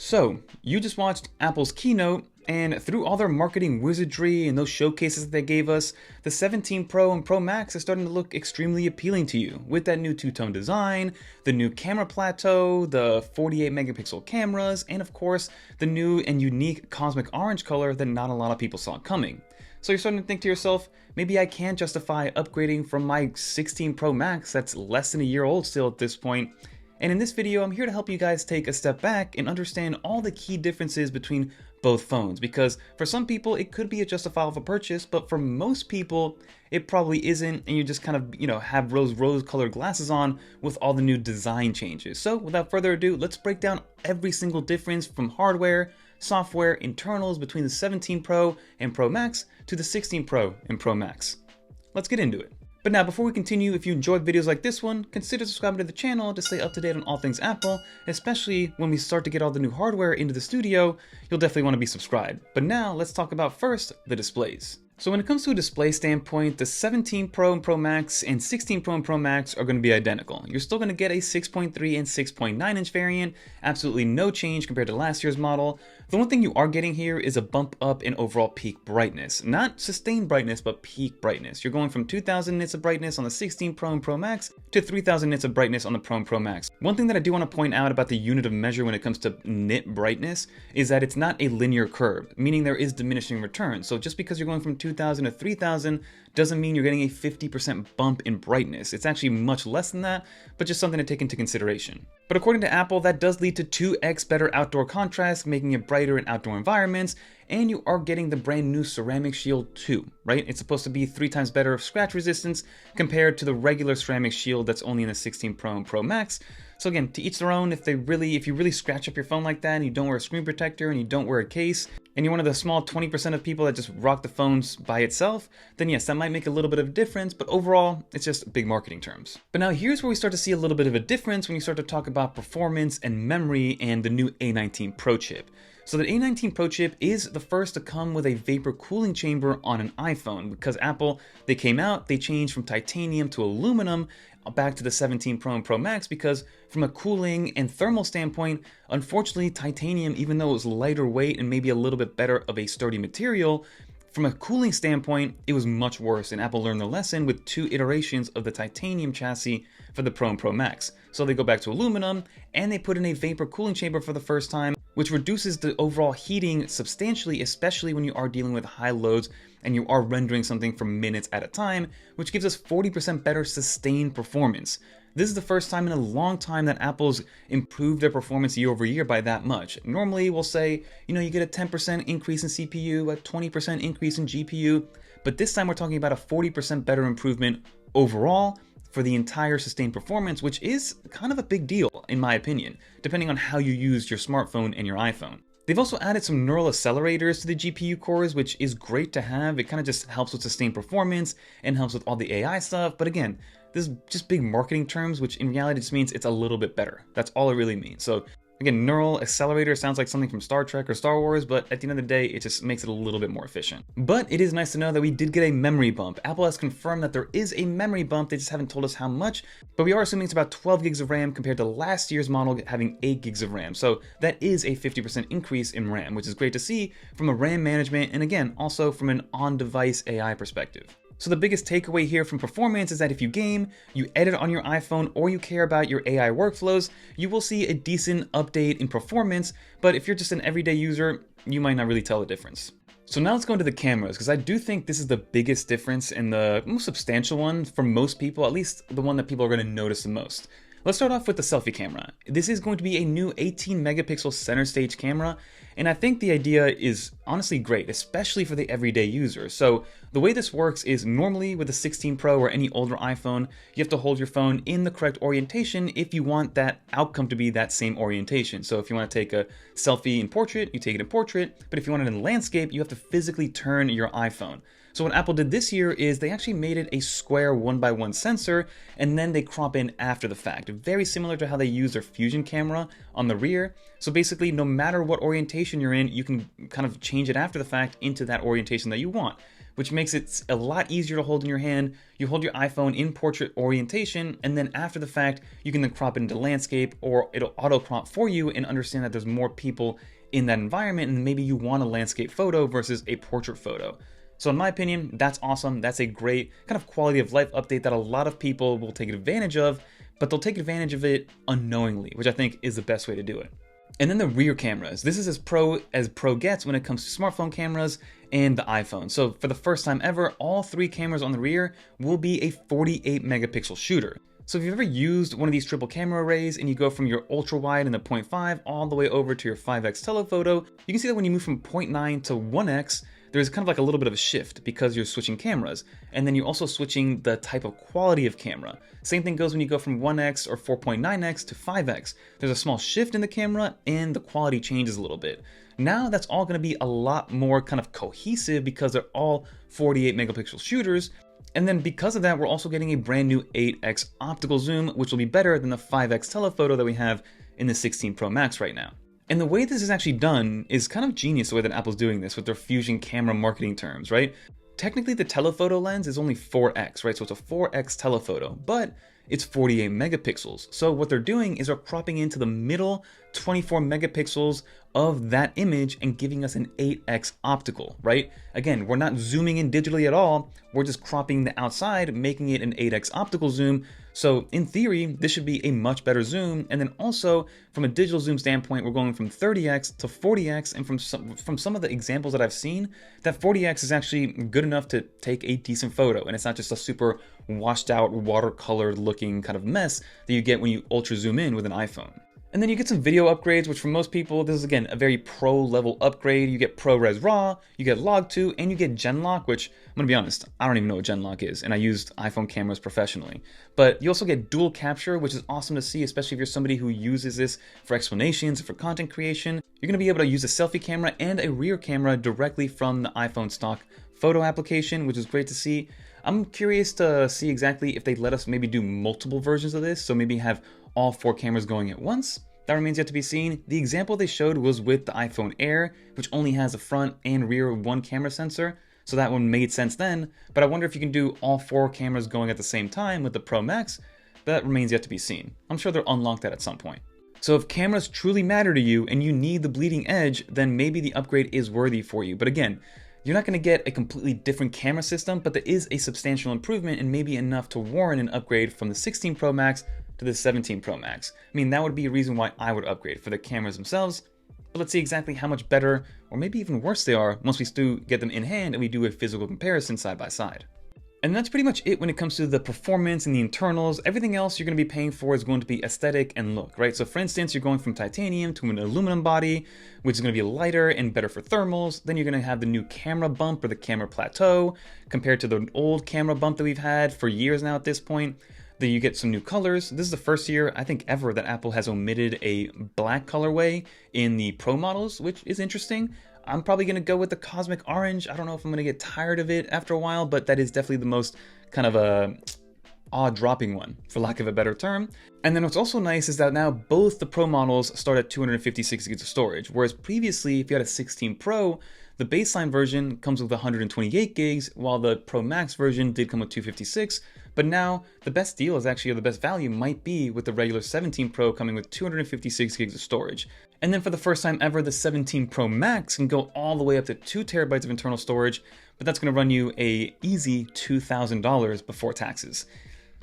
So, you just watched Apple's keynote, and through all their marketing wizardry and those showcases that they gave us, the 17 Pro and Pro Max is starting to look extremely appealing to you, with that new two-tone design, the new camera plateau, the 48 megapixel cameras, and of course, the new and unique cosmic orange color that not a lot of people saw coming. So you're starting to think to yourself, maybe I can justify upgrading from my 16 Pro Max that's less than a year old still at this point. And in this video, I'm here to help you guys take a step back and understand all the key differences between both phones, because for some people it could be a justifiable purchase, but for most people it probably isn't, and you just kind of, have rose colored glasses on with all the new design changes. So without further ado, let's break down every single difference from hardware, software, internals between the 17 Pro and Pro Max to the 16 Pro and Pro Max. Let's get into it. But now, before we continue, if you enjoyed videos like this one, consider subscribing to the channel to stay up to date on all things Apple, especially when we start to get all the new hardware into the studio. You'll definitely want to be subscribed. But now, let's talk about first the displays. So when it comes to a display standpoint, the 17 Pro and Pro Max and 16 Pro and Pro Max are going to be identical. You're still going to get a 6.3 and 6.9 inch variant, absolutely no change compared to last year's model. The one thing you are getting here is a bump up in overall peak brightness. Not sustained brightness, but peak brightness. You're going from 2000 nits of brightness on the 16 Pro and Pro Max to 3000 nits of brightness on the Pro and Pro Max. One thing that I do want to point out about the unit of measure when it comes to nit brightness is that it's not a linear curve, meaning there is diminishing returns. So just because you're going from 2000 to 3000 doesn't mean you're getting a 50% bump in brightness. It's actually much less than that, but just something to take into consideration. But according to Apple, that does lead to 2x better outdoor contrast, making it brighter in outdoor environments, and you are getting the brand new ceramic shield too, right? It's supposed to be 3 times better scratch resistance compared to the regular ceramic shield that's only in the 16 Pro and Pro Max. So again, to each their own. If you really scratch up your phone like that and you don't wear a screen protector and you don't wear a case, and you're one of the small 20% of people that just rock the phones by itself, then yes, that might make a little bit of a difference, but overall, it's just big marketing terms. But now here's where we start to see a little bit of a difference when you start to talk about performance and memory and the new A19 Pro chip. So the A19 Pro chip is the first to come with a vapor cooling chamber on an iPhone, because Apple, they changed from titanium to aluminum back to the 17 Pro and Pro Max, because from a cooling and thermal standpoint, unfortunately titanium, even though it was lighter weight and maybe a little bit better of a sturdy material, from a cooling standpoint, it was much worse, and Apple learned their lesson with 2 iterations of the titanium chassis for the Pro and Pro Max. So they go back to aluminum, and they put in a vapor cooling chamber for the first time, which reduces the overall heating substantially, especially when you are dealing with high loads and you are rendering something for minutes at a time, which gives us 40% better sustained performance. This is the first time in a long time that Apple's improved their performance year over year by that much. Normally we'll say, you get a 10% increase in CPU, a 20% increase in GPU, but this time we're talking about a 40% better improvement overall for the entire sustained performance, which is kind of a big deal in my opinion, depending on how you use your smartphone and your iPhone. They've also added some neural accelerators to the GPU cores, which is great to have. It kind of just helps with sustained performance and helps with all the AI stuff. But again, this is just big marketing terms, which in reality just means it's a little bit better. That's all it really means. So again, neural accelerator sounds like something from Star Trek or Star Wars, but at the end of the day, it just makes it a little bit more efficient. But it is nice to know that we did get a memory bump. Apple has confirmed that there is a memory bump. They just haven't told us how much, but we are assuming it's about 12 gigs of RAM compared to last year's model having 8 gigs of RAM. So that is a 50% increase in RAM, which is great to see from a RAM management and again, also from an on-device AI perspective. So the biggest takeaway here from performance is that if you game, you edit on your iPhone, or you care about your AI workflows, you will see a decent update in performance, but if you're just an everyday user, you might not really tell the difference. So now let's go into the cameras, because I do think this is the biggest difference and the most substantial one for most people, at least the one that people are going to notice the most. Let's start off with the selfie camera. This is going to be a new 18 megapixel center stage camera, and I think the idea is honestly great, especially for the everyday user. So the way this works is normally with the 16 Pro or any older iPhone, you have to hold your phone in the correct orientation if you want that outcome to be that same orientation. So if you want to take a selfie in portrait, you take it in portrait, but if you want it in landscape, you have to physically turn your iPhone. So what Apple did this year is they actually made it a square 1x1 sensor, and then they crop in after the fact. Very similar to how they use their Fusion camera on the rear. So basically, no matter what orientation you're in, you can kind of change it after the fact into that orientation that you want, which makes it a lot easier to hold in your hand. You hold your iPhone in portrait orientation, and then after the fact, you can then crop it into landscape, or it'll auto crop for you and understand that there's more people in that environment, and maybe you want a landscape photo versus a portrait photo. So in my opinion, that's awesome. That's a great kind of quality of life update that a lot of people will take advantage of, but they'll take advantage of it unknowingly, which I think is the best way to do it. And then the rear cameras. This is as pro gets when it comes to smartphone cameras and the iPhone. So for the first time ever, all 3 cameras on the rear will be a 48 megapixel shooter. So if you've ever used one of these triple camera arrays and you go from your ultra wide and the 0.5 all the way over to your 5x telephoto, you can see that when you move from 0.9 to 1x, there's kind of like a little bit of a shift because you're switching cameras. And then you're also switching the type of quality of camera. Same thing goes when you go from 1x or 4.9x to 5x. There's a small shift in the camera and the quality changes a little bit. Now that's all going to be a lot more kind of cohesive because they're all 48 megapixel shooters. And then because of that, we're also getting a brand new 8x optical zoom, which will be better than the 5x telephoto that we have in the 16 Pro Max right now. And the way this is actually done is kind of genius, the way that Apple's doing this with their fusion camera marketing terms, right? Technically, the telephoto lens is only 4x, right? So it's a 4x telephoto, but it's 48 megapixels. So what they're doing is they're cropping into the middle 24 megapixels of that image and giving us an 8x optical, right? Again, we're not zooming in digitally at all. We're just cropping the outside, making it an 8x optical zoom. So in theory, this should be a much better zoom. And then also from a digital zoom standpoint, we're going from 30x to 40x. And from some of the examples that I've seen, that 40x is actually good enough to take a decent photo. And it's not just a super washed out watercolor looking kind of mess that you get when you ultra zoom in with an iPhone. And then you get some video upgrades, which for most people, this is again a very pro level upgrade. You get ProRes RAW, you get Log2, and you get genlock, which I'm gonna be honest, I don't even know what genlock is, and I used iPhone cameras professionally. But you also get dual capture, which is awesome to see, especially if you're somebody who uses this for explanations, for content creation. You're gonna be able to use a selfie camera and a rear camera directly from the iPhone stock photo application, which is great to see. I'm curious to see exactly if they let us maybe do multiple versions of this, so maybe have all 4 cameras going at once. That remains yet to be seen. The example they showed was with the iPhone Air, which only has a front and rear 1 camera sensor, so that one made sense then, but I wonder if you can do all 4 cameras going at the same time with the Pro Max. That remains yet to be seen. I'm sure they'll unlock that at some point. So if cameras truly matter to you and you need the bleeding edge, then maybe the upgrade is worthy for you. But again, you're not going to get a completely different camera system, but there is a substantial improvement and maybe enough to warrant an upgrade from the 16 Pro Max to the 17 Pro Max. I mean, that would be a reason why I would upgrade for the cameras themselves, but let's see exactly how much better or maybe even worse they are once we do get them in hand and we do a physical comparison side by side. And that's pretty much it when it comes to the performance and the internals. Everything else you're going to be paying for is going to be aesthetic and look, right? So for instance, you're going from titanium to an aluminum body, which is going to be lighter and better for thermals. Then you're going to have the new camera bump or the camera plateau compared to the old camera bump that we've had for years now at this point. Then you get some new colors. This is the first year, I think, ever that Apple has omitted a black colorway in the Pro models, which is interesting. I'm probably going to go with the cosmic orange. I don't know if I'm going to get tired of it after a while, but that is definitely the most kind of a awe-dropping one, for lack of a better term. And then what's also nice is that now both the Pro models start at 256 gigs of storage, whereas previously, if you had a 16 Pro, the baseline version comes with 128 gigs, while the Pro Max version did come with 256. But now, the best deal is actually, or the best value might be with the regular 17 Pro coming with 256 gigs of storage. And then for the first time ever, the 17 Pro Max can go all the way up to 2 terabytes of internal storage, but that's going to run you a easy $2,000 before taxes.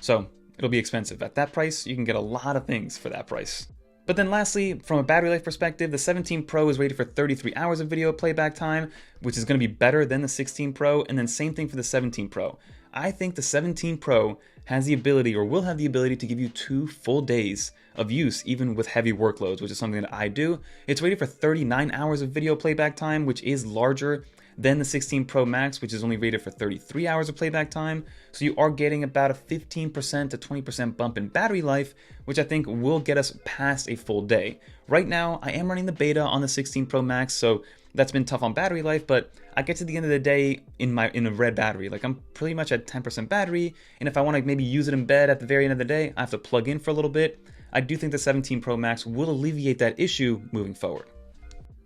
So it'll be expensive. At that price, you can get a lot of things for that price. But then lastly, from a battery life perspective, the 17 Pro is rated for 33 hours of video playback time, which is going to be better than the 16 Pro, and then same thing for the 17 Pro. I think the 17 Pro has the ability, or will have the ability, to give you 2 full days of use, even with heavy workloads, which is something that I do. It's rated for 39 hours of video playback time, which is larger than the 16 Pro Max, which is only rated for 33 hours of playback time. So you are getting about a 15% to 20% bump in battery life, which I think will get us past a full day. Right now, I am running the beta on the 16 Pro Max, so that's been tough on battery life, but I get to the end of the day in a red battery. Like, I'm pretty much at 10% battery, and if I want to maybe use it in bed at the very end of the day, I have to plug in for a little bit. I do think the 17 Pro Max will alleviate that issue moving forward.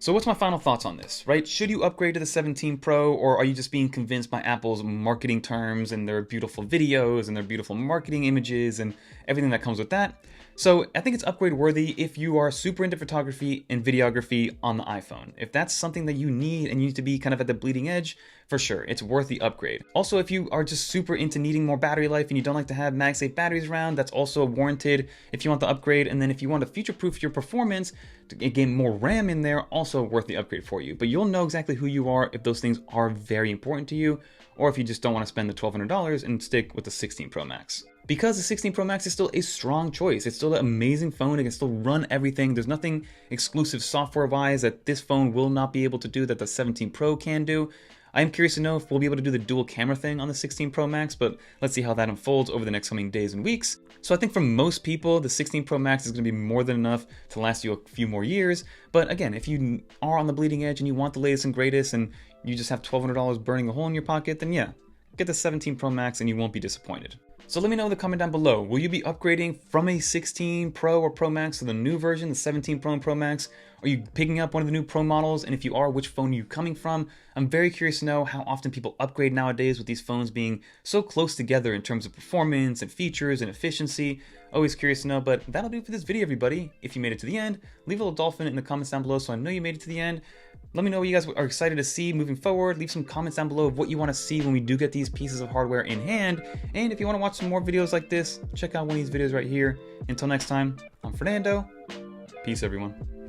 So what's my final thoughts on this, right? Should you upgrade to the 17 Pro, or are you just being convinced by Apple's marketing terms and their beautiful videos and their beautiful marketing images and everything that comes with that? So I think it's upgrade worthy if you are super into photography and videography on the iPhone. If that's something that you need and you need to be kind of at the bleeding edge, for sure, it's worth the upgrade. Also, if you are just super into needing more battery life and you don't like to have MagSafe batteries around, that's also warranted if you want the upgrade. And then if you want to future-proof your performance, to get more RAM in there, also worth the upgrade for you. But you'll know exactly who you are if those things are very important to you, or if you just don't want to spend the $1,200 and stick with the 16 Pro Max. Because the 16 Pro Max is still a strong choice. It's still an amazing phone. It can still run everything. There's nothing exclusive software-wise that this phone will not be able to do that the 17 Pro can do. I'm curious to know if we'll be able to do the dual camera thing on the 16 Pro Max, but let's see how that unfolds over the next coming days and weeks. So I think for most people, the 16 Pro Max is going to be more than enough to last you a few more years. But again, if you are on the bleeding edge and you want the latest and greatest and you just have $1,200 burning a hole in your pocket, then yeah, get the 17 Pro Max and you won't be disappointed. So let me know in the comment down below, will you be upgrading from a 16 Pro or Pro Max to the new version, the 17 Pro and Pro Max? Are you picking up one of the new Pro models? And if you are, which phone are you coming from? I'm very curious to know how often people upgrade nowadays with these phones being so close together in terms of performance and features and efficiency. Always curious to know, but that'll do it for this video, everybody. If you made it to the end, leave a little dolphin in the comments down below so I know you made it to the end. Let me know what you guys are excited to see moving forward. Leave some comments down below of what you want to see when we do get these pieces of hardware in hand. And if you want to watch some more videos like this, check out one of these videos right here. Until next time, I'm Fernando. Peace, everyone.